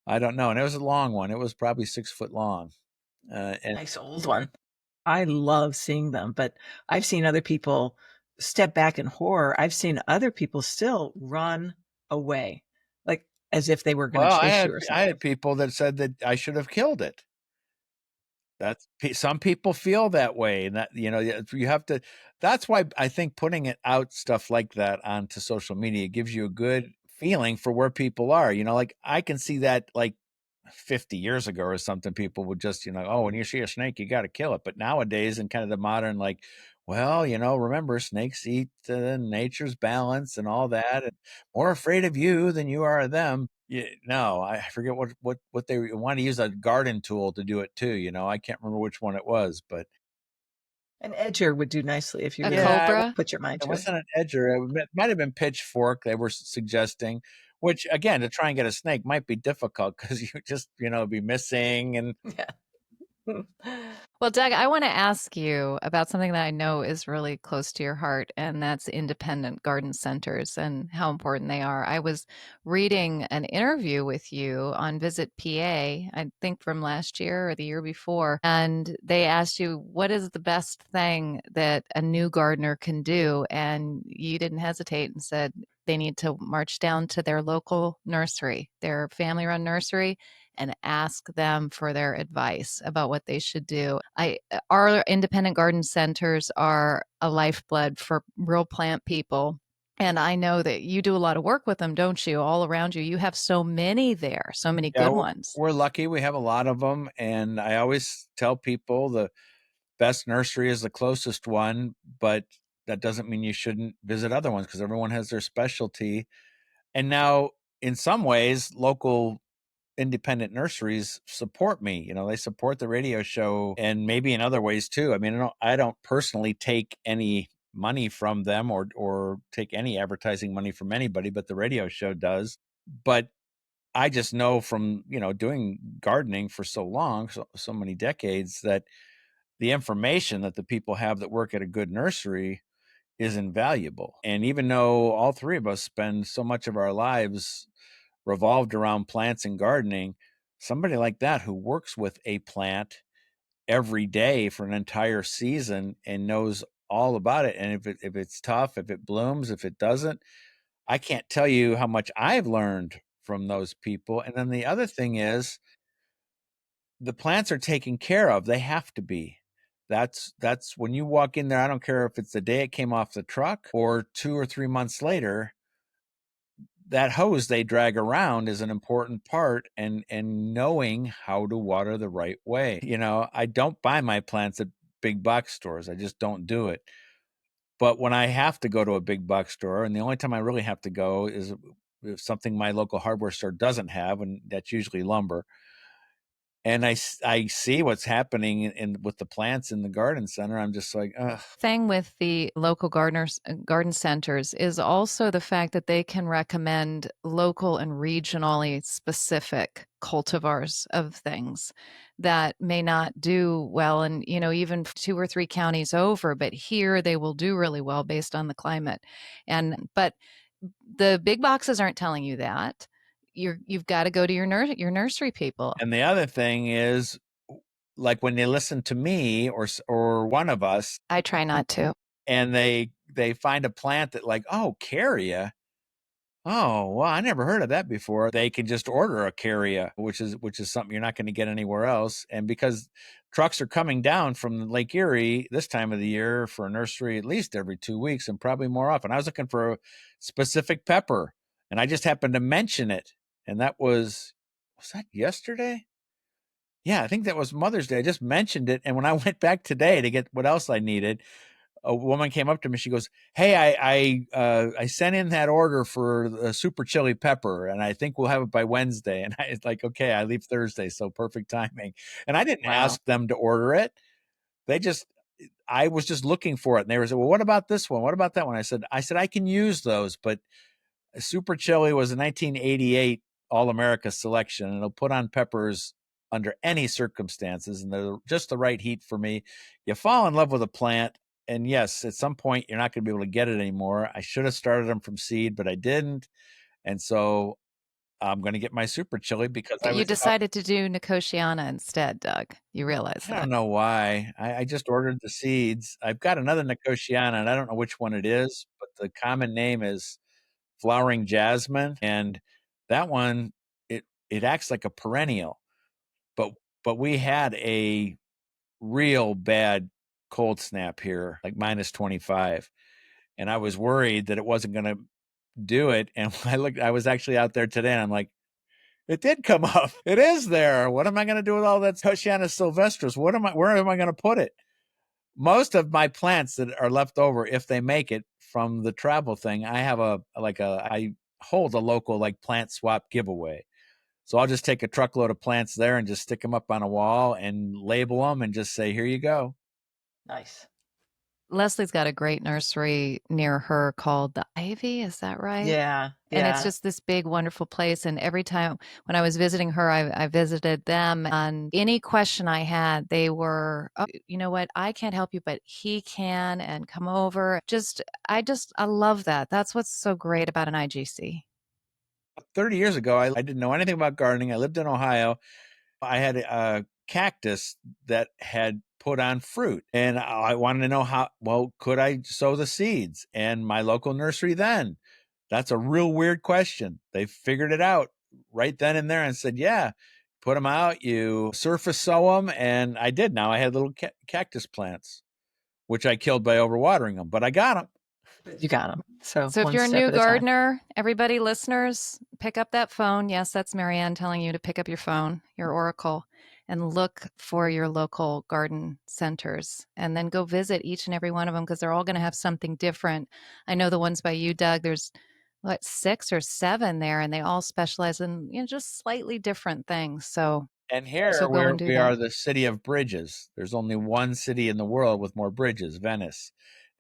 I don't know, and it was a long one. It was probably 6 foot long, and Nice old one. I love seeing them, but I've seen other people step back in horror. I've seen other people still run away, like as if they were gonna well, chase you or I something. had people that said that I should have killed it. Some people feel that way, and that you have to. That's why I think putting it out stuff like that onto social media gives you a good feeling for where people are. Like I can see that like 50 years ago or something, people would just oh, when you see a snake, you got to kill it. But nowadays, in kind of the modern like, well, remember snakes eat nature's balance and all that, and more afraid of you than you are of them. Yeah, no, I forget what they want to use a garden tool to do it too. I can't remember which one it was, but An edger would do nicely if you A really yeah, cobra? put your mind it to it. wasn't an edger. It might have been pitchfork. They were suggesting, which again, to try and get a snake might be difficult because you just be missing and Yeah. Well, Doug, I want to ask you about something that I know is really close to your heart, and that's independent garden centers and how important they are. I was reading an interview with you on Visit PA, I think from last year or the year before, and they asked you, what is the best thing that a new gardener can do? And you didn't hesitate and said they need to march down to their local nursery, their family run nursery, and ask them for their advice about what they should do. Our independent garden centers are a lifeblood for real plant people. And I know that you do a lot of work with them, don't you? All around you. You have so many there, so many yeah, good ones. we're lucky. We have a lot of them, and I always tell people the best nursery is the closest one, but that doesn't mean you shouldn't visit other ones because everyone has their specialty. And now, in some ways, local independent nurseries support me. They support the radio show, and maybe in other ways too. I mean, I don't personally take any money from them or take any advertising money from anybody, but the radio show does. But I just know from doing gardening for so long, so many decades, that the information that the people have that work at a good nursery is invaluable. And even though all three of us spend so much of our lives revolved around plants and gardening, somebody like that who works with a plant every day for an entire season and knows all about it, and if it's tough, if it blooms, if it doesn't, I can't tell you how much I've learned from those people. And then the other thing is the plants are taken care of. They have to be. That's when you walk in there, I don't care if it's the day it came off the truck or 2 or 3 months later, that hose they drag around is an important part, and knowing how to water the right way. I don't buy my plants at big box stores. I just don't do it. But when I have to go to a big box store, and the only time I really have to go is if something my local hardware store doesn't have, and that's usually lumber. And I see what's happening with the plants in the garden center. I'm just like, ugh. Thing with the local garden centers is also the fact that they can recommend local and regionally specific cultivars of things that may not do well in, even 2 or 3 counties over, but here they will do really well based on the climate. But the big boxes aren't telling you that. You've got to go to your nursery people. And the other thing is, like when they listen to me or one of us, I try not to. and they find a plant that like, oh, Caria. Oh, well, I never heard of that before. They can just order a Caria, which is something you're not going to get anywhere else. And because trucks are coming down from Lake Erie this time of the year for a nursery at least every 2 weeks and probably more often. I was looking for a specific pepper, and I just happened to mention it. And was that yesterday? Yeah, I think that was Mother's Day. I just mentioned it. And when I went back today to get what else I needed, a woman came up to me. She goes, "Hey, I sent in that order for the super chili pepper, and I think we'll have it by Wednesday." And I was like, "Okay, I leave Thursday, so perfect timing." And I didn't Wow. ask them to order it. I was just looking for it, and they were saying, "Well, what about this one? What about that one?" I said I can use those, but super chili was a 1988 All America selection, and it'll put on peppers under any circumstances, and they're just the right heat for me. You fall in love with a plant, and yes, at some point you're not going to be able to get it anymore. I should have started them from seed, but I didn't, and so I'm going to get my super chili because But you decided to do Nicotiana instead, Doug. You realize I don't that. know why. I just ordered the seeds. I've got another Nicotiana, and I don't know which one it is, but the common name is flowering jasmine, and that one, it acts like a perennial. But we had a real bad cold snap here, like -25, and I was worried that it wasn't gonna do it, and I was actually out there today, and I'm like, "It did come up. It is there. What am I gonna do with all that Hoshiana sylvestris? Where am I gonna put it?" Most of my plants that are left over, if they make it from the travel thing, I hold a local, like, plant swap giveaway. So I'll just take a truckload of plants there and just stick them up on a wall and label them and just say, "Here you go." Nice. Leslie's got a great nursery near her called the Ivy, is that right? Yeah. And it's Yeah. just this big, wonderful place. And every time when I was visiting her, I visited them. And any question I had, they were, "Oh, you know what? I can't help you, but he can and come over." I love that. That's what's so great about an IGC. 30 years ago, I didn't know anything about gardening. I lived in Ohio. I had a cactus that had put on fruit, and I wanted to know could I sow the seeds? And my local nursery then, that's a real weird question. They figured it out right then and there and said, "Yeah, put them out, you surface sow them." And I did. Now I had little cactus plants, which I killed by overwatering them, but I got them. You got them. So So if one you're a step new at a time. gardener, everybody listeners, pick up that phone. Yes, that's Marianne telling you to pick up your phone, your Oracle, and look for your local garden centers and then go visit each and every one of them because they're all going to have something different. I know the ones by you, Doug, there's what, 6 or 7 there, and they all specialize in, just slightly different things. And here So go and do we that. are the city of bridges. There's only one city in the world with more bridges, Venice.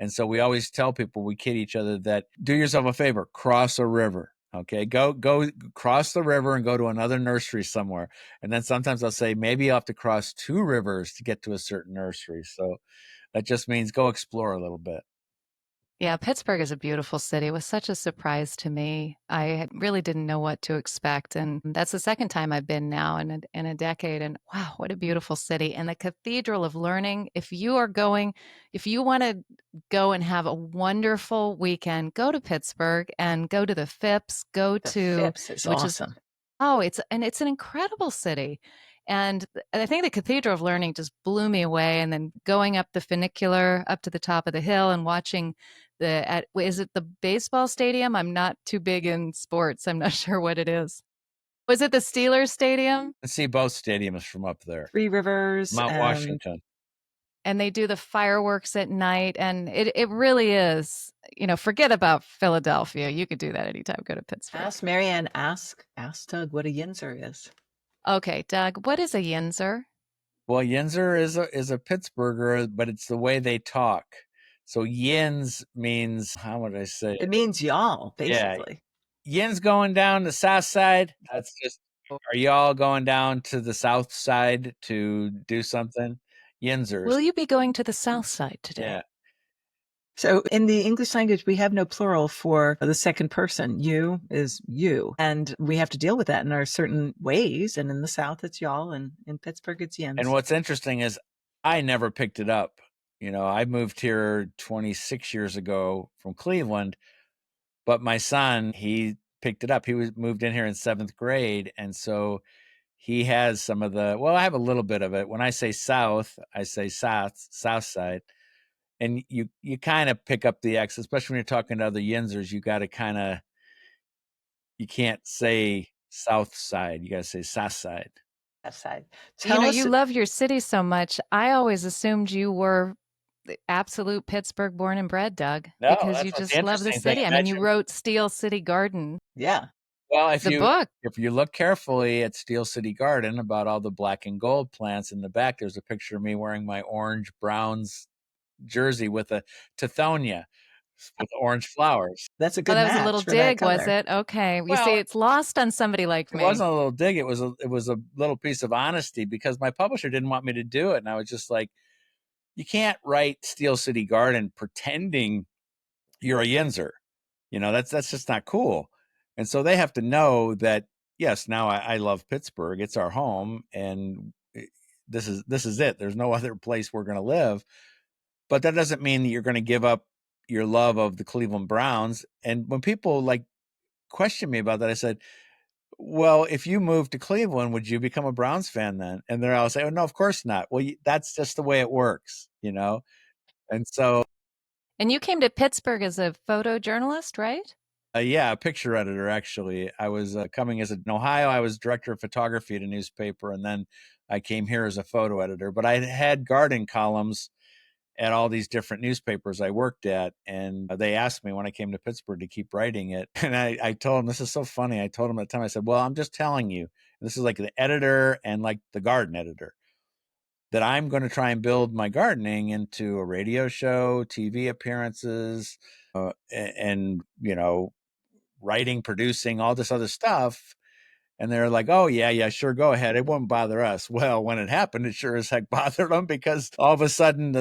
And so we always tell people, we kid each other that do yourself a favor, cross a river. Okay, go cross the river and go to another nursery somewhere. And then sometimes I'll say maybe you'll have to cross 2 rivers to get to a certain nursery. So that just means go explore a little bit. Yeah, Pittsburgh is a beautiful city. It was such a surprise to me. Really didn't know what to expect, and that's the second time I've been now in a decade. And wow, what a beautiful city! And the Cathedral of Learning. If you want to go and have a wonderful weekend, go to Pittsburgh and go to the Phipps. The Phipps is Which is awesome. Oh, it's an incredible city, and I think the Cathedral of Learning just blew me away, and then going up the funicular up to the top of the hill and watching is it the baseball stadium? I'm not too big in sports. I'm not sure what it is. Was it the Steelers stadium? And see both stadiums from up there. Three Rivers Mount and Washington. and they do the fireworks at night, and it really is, forget about Philadelphia. You could do that anytime. Go to Pittsburgh. Ask Marianne, ask Doug what a yinzer is. Okay, Doug, what is a yinzer? Well, Yinzer is a Pittsburgher, but it's the way they talk. So yins means, how would I say It it? means y'all, Yeah, basically. yins going down the south side. That's just, are y'all going down to the south side to do something? Yinzers. Will you be going to the South Side Yeah. today? So in the English language, we have no plural for the second person. You is you. And we have to deal with that in our certain ways. And in the South, it's y'all. And in Pittsburgh, it's And yins. what's interesting is I never picked it up. I moved here 26 years ago from Cleveland, but my son, he picked it up. He moved in here in 7th grade. And so he has some of well, I have a little bit of it. When I say south, I say south side. And you kind of pick up the X, especially when you're talking to other Yinzers. You got to you can't say south side. You got to say south side. That side. You Tell know, us. you love your city so much. I always assumed you were the absolute Pittsburgh born and bred, Doug, No, because you that's what's the just love the interesting thing. city. I mean, you Imagine, wrote Steel City Garden, Yeah. well, the book. if you look carefully at Steel City Garden about all the black and gold plants in the back, there's a picture of me wearing my orange Browns jersey with a Tithonia with orange flowers. That's a Oh, good that was a little match for that dig, was color. it? Okay. You see, Well, it's lost on somebody like it me. wasn't a little dig. It was a little piece of honesty because my publisher didn't want me to do it, and I was just like, you can't write Steel City Garden pretending you're a Yinzer. That's just not cool. And so they have to know that, yes, now I love Pittsburgh. It's our home, and this is it. There's no other place we're going to live. But that doesn't mean that you're going to give up your love of the Cleveland Browns. And when people like question me about that, I said, well, if you moved to Cleveland, would you become a Browns fan then? And they're all saying, oh, no, of course not. Well, that's just the way it works. And so, And you came to Pittsburgh as a photojournalist, right? yeah, a picture editor, actually. I was coming as in Ohio. I was director of photography at a newspaper, and then I came here as a photo editor. But I had garden columns at all these different newspapers I worked at. And they asked me when I came to Pittsburgh to keep writing it. And I told them, this is so funny. I told them at the time, I said, well, I'm just telling you, this is like the editor and like the garden editor, that I'm going to try and build my gardening into a radio show, TV appearances, and, writing, producing, all this other stuff. And they're like, oh, yeah, sure, go ahead. It won't bother us. Well, when it happened, it sure as heck bothered them because all of a sudden,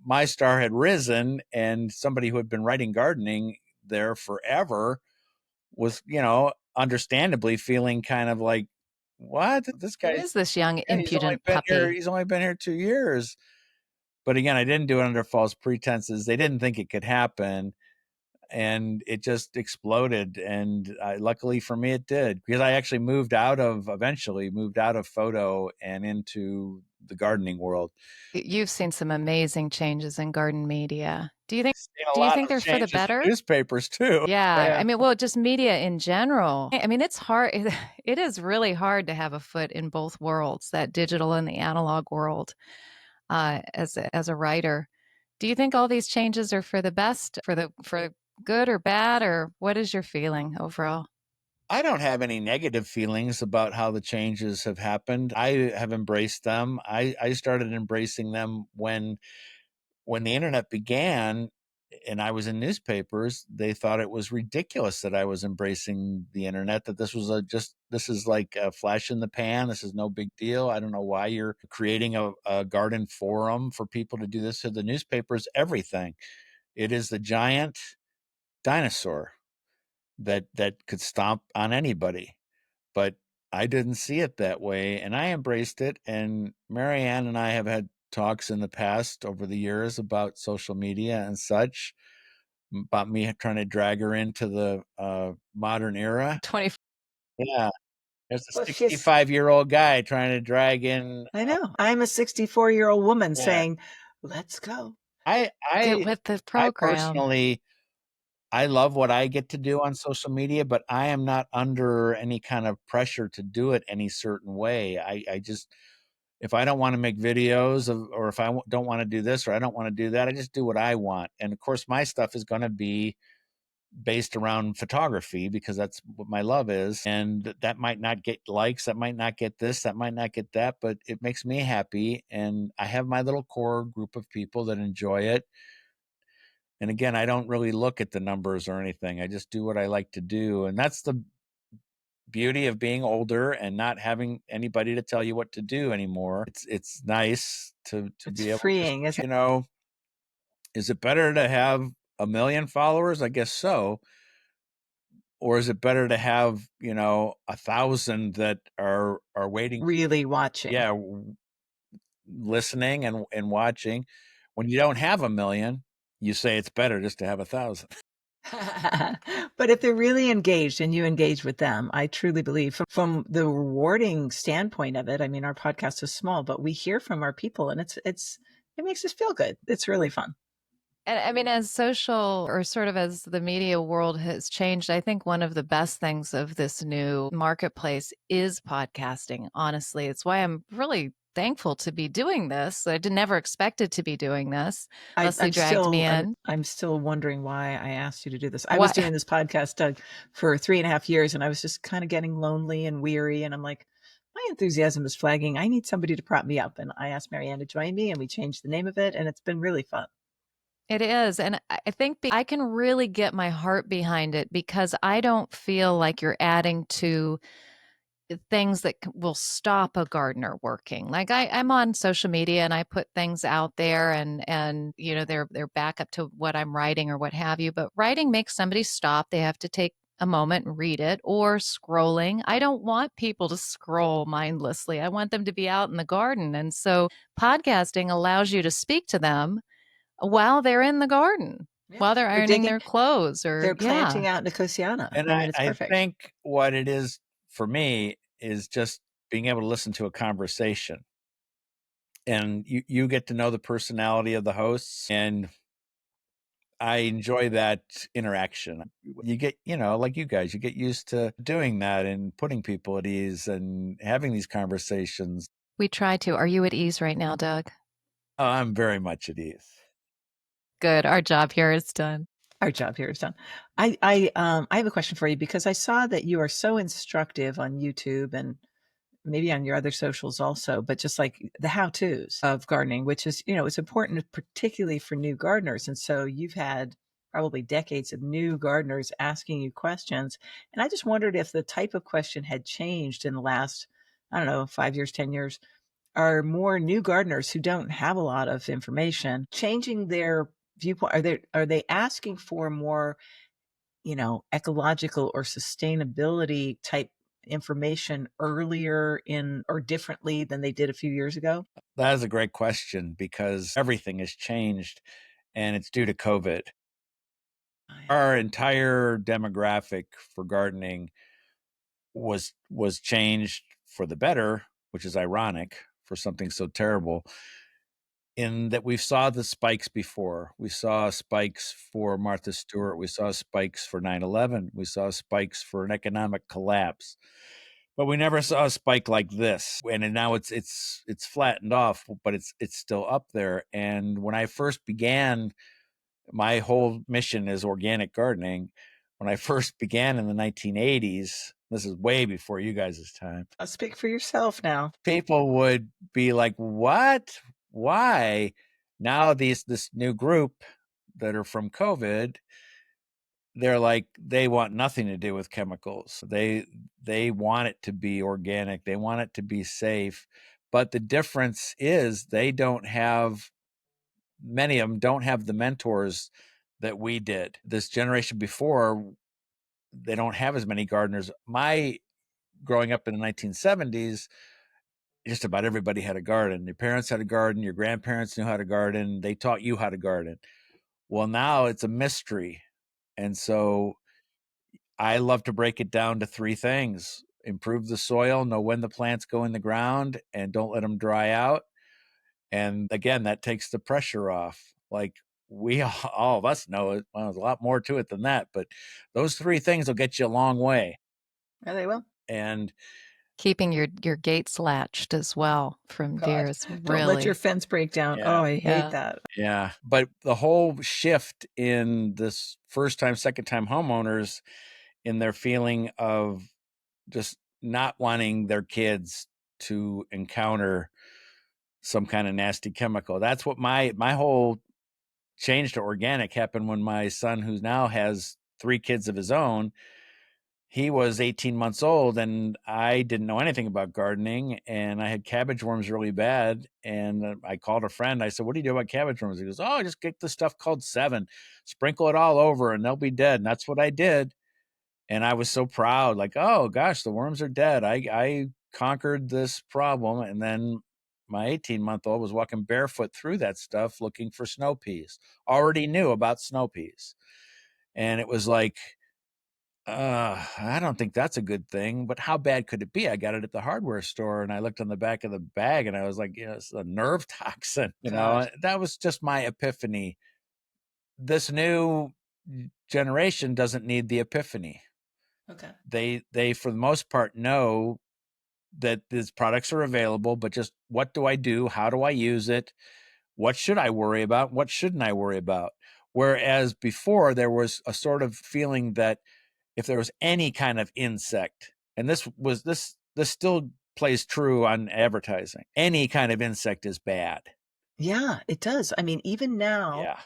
my star had risen, and somebody who had been writing gardening there forever was, understandably feeling kind of like, what? This Who guy, is this young, yeah, he's only impudent been here. puppy? He's only been here 2 years. But again, I didn't do it under false pretenses. They didn't think it could happen, and it just exploded. And luckily for me, it did, because I actually eventually moved out of photo and into the gardening world. You've seen some amazing changes in garden media. Do you think Seen a do you lot think of they're for the changes in better? newspapers too. Yeah, Yeah. I mean, well, just media in general. I mean, it's hard. It is really hard to have a foot in both worlds, that digital and the analog world, as a writer. Do you think all these changes are for the best, for good or bad, or what is your feeling overall? I don't have any negative feelings about how the changes have happened. I have embraced them. I started embracing them when the internet began and I was in newspapers. They thought it was ridiculous that I was embracing the internet, that this is like a flash in the pan. This is no big deal. I don't know why you're creating a garden forum for people to do this. To the newspapers, everything. It is the giant dinosaur that could stomp on anybody. But I didn't see it that way, and I embraced it. And Marianne and I have had talks in the past over the years about social media and such, about me trying to drag her into the modern era. 20 Yeah, there's a Well, she's, 65-year-old guy trying to drag in. I know. I'm a 64-year-old woman Yeah, saying, let's go. I get I with the I program. personally, I love what I get to do on social media, but I am not under any kind of pressure to do it any certain way. I just If I don't want to make videos or if I don't want to do this or I don't want to do that, I just do what I want. And of course, my stuff is going to be based around photography because that's what my love is. And that might not get likes, that might not get this, that might not get that, but it makes me happy. And I have my little core group of people that enjoy it. And again, I don't really look at the numbers or anything. I just do what I like to do. And that's the beauty of being older and not having anybody to tell you what to do anymore. It's nice to It's be able to, freeing, isn't is it better to have 1 million followers? I guess so. Or is it better to have 1,000 that are it? waiting, Really watching. yeah, listening and watching? When you don't have 1 million, you say it's better just to have 1,000. But if they're really engaged and you engage with them, I truly believe from the rewarding standpoint of it, I mean, our podcast is small, but we hear from our people and it makes us feel good. It's really fun. And I mean, as social or sort of as the media world has changed, I think one of the best things of this new marketplace is podcasting. Honestly, it's why I'm really thankful to be doing this. I did never expected to be doing this. Leslie dragged me in. I'm still wondering why I asked you to do this. I was What? doing this podcast, Doug, for 3.5 years, and I was just kind of getting lonely and weary. And I'm like, my enthusiasm is flagging. I need somebody to prop me up. And I asked Marianne to join me, and we changed the name of it, and it's been really fun. It is. And I think I can really get my heart behind it because I don't feel like you're adding to things that will stop a gardener working. Like I'm on social media and I put things out there and they're back up to what I'm writing or what have you. But writing makes somebody stop. They have to take a moment and read it, or scrolling. I don't want people to scroll mindlessly. I want them to be out in the garden. And so podcasting allows you to speak to them while they're in the garden, Yeah. while they're They're ironing digging, their clothes or they're yeah. planting out Nicotiana. And I mean, it's I perfect. think what it is for me is just being able to listen to a conversation. And you get to know the personality of the hosts, and I enjoy that interaction. You get, like you guys, you get used to doing that and putting people at ease and having these conversations. We try to. Are you at ease right now, Doug? Oh, I'm very much at ease. Good. Our job here is done. Our job here is done. I have a question for you because I saw that you are so instructive on YouTube and maybe on your other socials also, but just like the how-tos of gardening, which is, it's important, particularly for new gardeners. And so you've had probably decades of new gardeners asking you questions. And I just wondered if the type of question had changed in the last, I don't know, 5 years, 10 years. Are more new gardeners who don't have a lot of information changing their viewpoint? Are they asking for more, ecological or sustainability type information earlier in or differently than they did a few years ago? That is a great question because everything has changed and it's due to COVID. Oh, yeah. Our entire demographic for gardening was changed for the better, which is ironic for something so terrible. In that we saw the spikes before. We saw spikes for Martha Stewart. We saw spikes for 9/11. We saw spikes for an economic collapse. But we never saw a spike like this. And now it's flattened off, but it's still up there. And when I first began, my whole mission is organic gardening. When I first began in the 1980s, this is way before you guys' time, I'll speak for yourself now. people would be like, "What? Why?" Now this new group that are from COVID, they're like, they want nothing to do with chemicals. They want it to be organic. They want it to be safe. But the difference is they don't have, many of them don't have the mentors that we did. This generation before, they don't have as many gardeners. My growing up in the 1970s, just about everybody had a garden. Your parents had a garden, your grandparents knew how to garden, they taught you how to garden. Well, now it's a mystery. And so I love to break it down to three things: improve the soil, know when the plants go in the ground, and don't let them dry out. And again, that takes the pressure off. Like we all of us know it. Well, there's a lot more to it than that, but those three things will get you a long way. Yeah, they will. And Keeping your gates latched as well from deer God, is don't let your really fence break down. Yeah. Oh, I hate yeah. that. Yeah. But the whole shift in this first time, second time homeowners in their feeling of just not wanting their kids to encounter some kind of nasty chemical. That's what my whole change to organic happened when my son, who now has 3 kids of his own, he was 18 months old and I didn't know anything about gardening and I had cabbage worms really bad. And I called a friend. I said, "What do you do about cabbage worms?" He goes, "Oh, just get this stuff called 7, sprinkle it all over and they'll be dead." And that's what I did. And I was so proud, like, "Oh gosh, the worms are dead. I conquered this problem." And then my 18-month-old was walking barefoot through that stuff looking for snow peas, already knew about snow peas. And it was like, I don't think that's a good thing, but how bad could it be? I got it at the hardware store and I looked on the back of the bag and I was like, it's a nerve toxin, God. that was just my epiphany. This new generation doesn't need the epiphany. Okay. They for the most part know that these products are available, but just what do I do? How do I use it? What should I worry about? What shouldn't I worry about? Whereas before there was a sort of feeling that if there was any kind of insect, and this still plays true on advertising, any kind of insect is bad. Yeah, it does. I mean, even now, Yeah,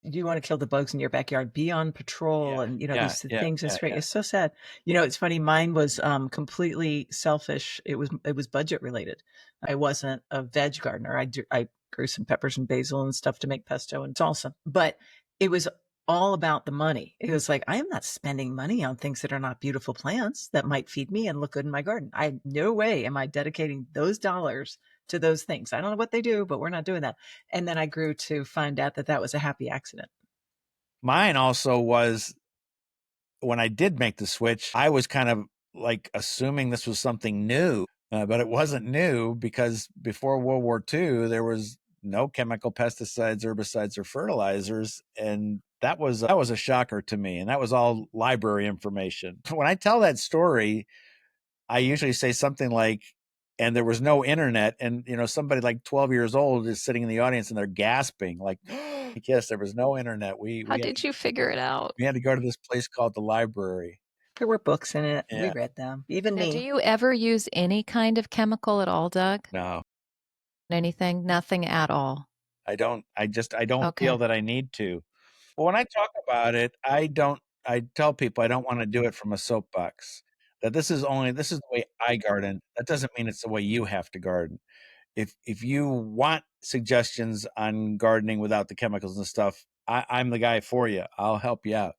you want to kill the bugs in your backyard, be on patrol, yeah, and yeah, these yeah, things. yeah, yeah. It's so sad. It's funny. Mine was completely selfish. It was budget related. I wasn't a veg gardener. I grew some peppers and basil and stuff to make pesto and salsa, but it was all about the money. It was like, I am not spending money on things that are not beautiful plants that might feed me and look good in my garden. No way am I dedicating those dollars to those things. I don't know what they do, but we're not doing that. And then I grew to find out that that was a happy accident. Mine also was, when I did make the switch, I was kind of like assuming this was something new, but it wasn't new because before World War II, there was no chemical pesticides, herbicides, or fertilizers, and that was a shocker to me, and that was all library information. When I tell that story, I usually say something like, "And there was no internet," and somebody like 12 years old is sitting in the audience and they're gasping, like, "Yes, there was no internet. We How we had did you figure it out? we had to go to this place called the library." There were books in it. We Yeah. read them. Even Now, do me. you ever use any kind of chemical at all, Doug? No, Anything? Nothing at all. I don't. I don't feel Okay. that I need to. But when I talk about it, I tell people I don't want to do it from a soapbox. That this is the way I garden. That doesn't mean it's the way you have to garden. If you want suggestions on gardening without the chemicals and stuff, I'm the guy for you. I'll help you out.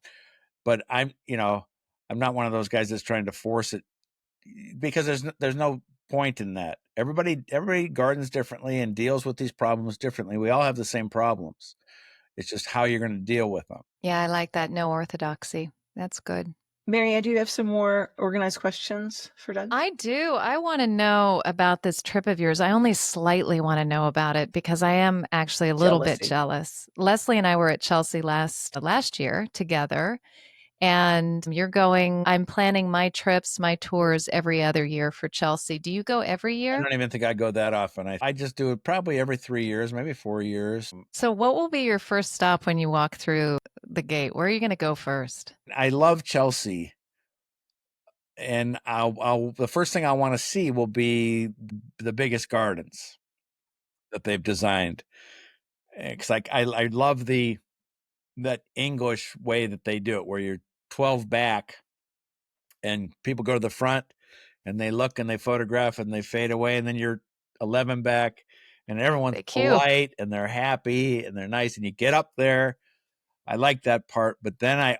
But I'm not one of those guys that's trying to force it, because there's no point in that. Everybody gardens differently and deals with these problems differently. We all have the same problems. It's just how you're going to deal with them. Yeah, I like that no orthodoxy. That's good. Marianne, do you have some more organized questions for Doug? I do. I want to know about this trip of yours. I only slightly want to know about it because I am actually a little bit Jealousy. jealous. Leslie and I were at Chelsea last year together, and you're going. I'm planning my trips, my tours every other year for Chelsea. Do you go every I year? don't even think I go that often. I just do it probably every 3 years, maybe 4 years. So, what will be your first stop when you walk through the gate? Where are you going to go first? I love Chelsea, and I'll the first thing I want to see will be the biggest gardens that they've designed. Because I love that English way that they do it, where you're 12 back and people go to the front and they look and they photograph and they fade away, and then you're 11 back and everyone's Thank you. polite and they're happy and they're nice and you get up there. I like that part, but then I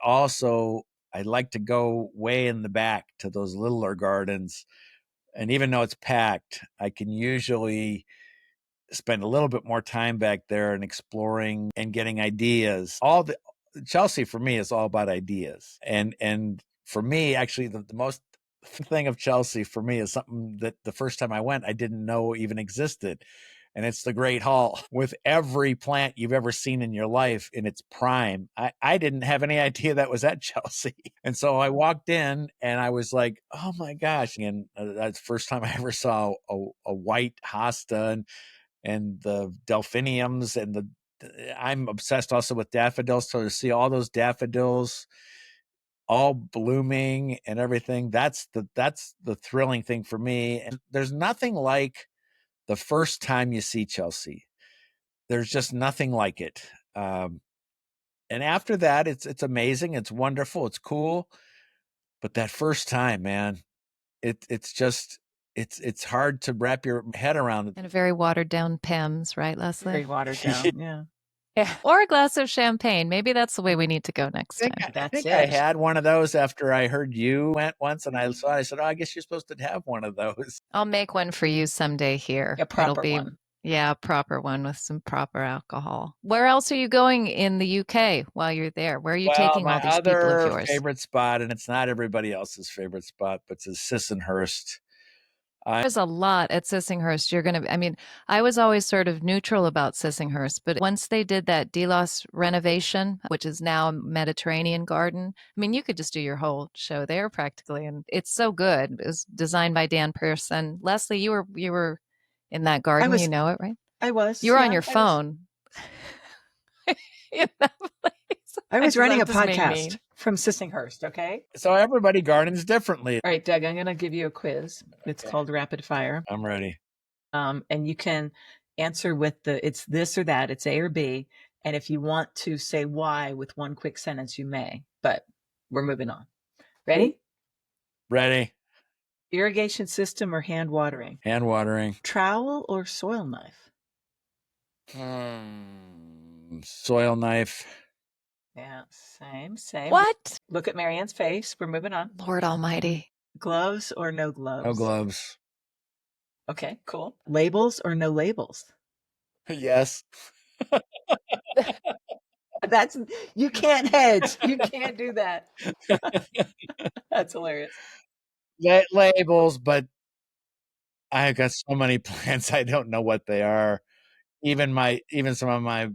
like to go way in the back to those littler gardens, and even though it's packed, I can usually spend a little bit more time back there and exploring and getting ideas. All the Chelsea for me is all about ideas. And for me, actually, the most thing of Chelsea for me is something that the first time I went, I didn't know even existed. and it's the Great Hall with every plant you've ever seen in your life in its prime. I didn't have any idea that was at Chelsea. And so I walked in and I was like, oh my gosh. And that's the first time I ever saw a white hosta and the delphiniums and I'm obsessed also with daffodils. So to see all those daffodils all blooming and everything, that's the thrilling thing for me. And there's nothing like the first time you see Chelsea. There's just nothing like it. And after that, it's amazing. It's wonderful. It's cool. But that first time, man, it's just, it's hard to wrap your head around it. And a very watered down Pimm's, right, Leslie? Very watered down. Yeah. Yeah. Or a glass of champagne. Maybe that's the way we need to go next time. I think I had one of those after I heard you went once, and I saw it. I said, oh, I guess you're supposed to have one of those. I'll make one for you someday here. A proper one. Yeah, a proper one with some proper alcohol. Where else are you going in the UK while you're there? Where are you taking all these people of yours? My other favorite spot, and it's not everybody else's favorite spot, but it's Sissinghurst. There's a lot at Sissinghurst. I was always sort of neutral about Sissinghurst, but once they did that Delos renovation, which is now a Mediterranean garden, you could just do your whole show there practically. And it's so good. It was designed by Dan Pearson. Leslie, you were in that garden. You know it, right? I was. You were on your phone. In that place. I was running a podcast from Sissinghurst, okay? So everybody gardens differently. All right, Doug, I'm going to give you a quiz. It's called Rapid Fire. I'm ready. And you can answer with it's this or that. It's A or B. And if you want to say why with one quick sentence, you may. But we're moving on. Ready? Ready. Irrigation system or hand watering? Hand watering. Trowel or soil knife? Soil knife. Yeah, same. What? Look at Marianne's face. We're moving on. Lord Almighty. Gloves or no gloves? No gloves. Okay, cool. Labels or no labels? Yes. You can't hedge. You can't do that. That's hilarious. Labels, but I've got so many plants, I don't know what they are. Even some of my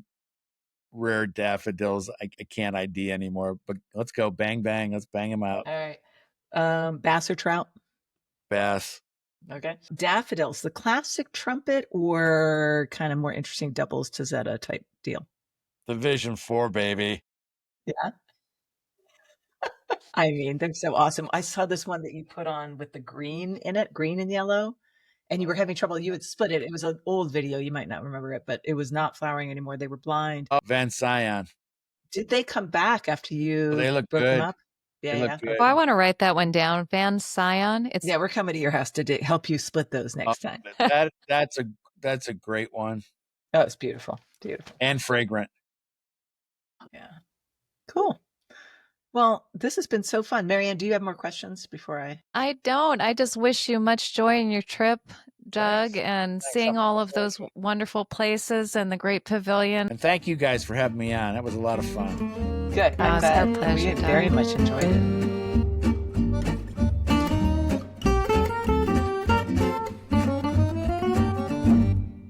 rare daffodils, I can't ID anymore. But let's go bang bang. Let's bang them out. All right. Bass or trout? Bass. Okay. Daffodils, the classic trumpet or kind of more interesting doubles Tazetta type deal? The Vision 4, baby. Yeah. They're so awesome. I saw this one that you put on with the green in it, green and yellow, and you were having trouble. You had split it. It was an old video. You might not remember it, but it was not flowering anymore. They were blind. Oh, Van Sion. Did they come back after you They look broke good. them up? Yeah. Good. Well, I want to write that one down. Van Sion. Yeah, we're coming to your house to help you split those next time. That's a great one. Oh, it's beautiful. Beautiful. And fragrant. Yeah. Cool. Well, this has been so fun. Marianne, do you have more questions before I don't. I just wish you much joy in your trip, Doug, and seeing all of those wonderful places and the great pavilion. And thank you guys for having me on. That was a lot of fun. Good. It's our pleasure. We very much enjoyed it.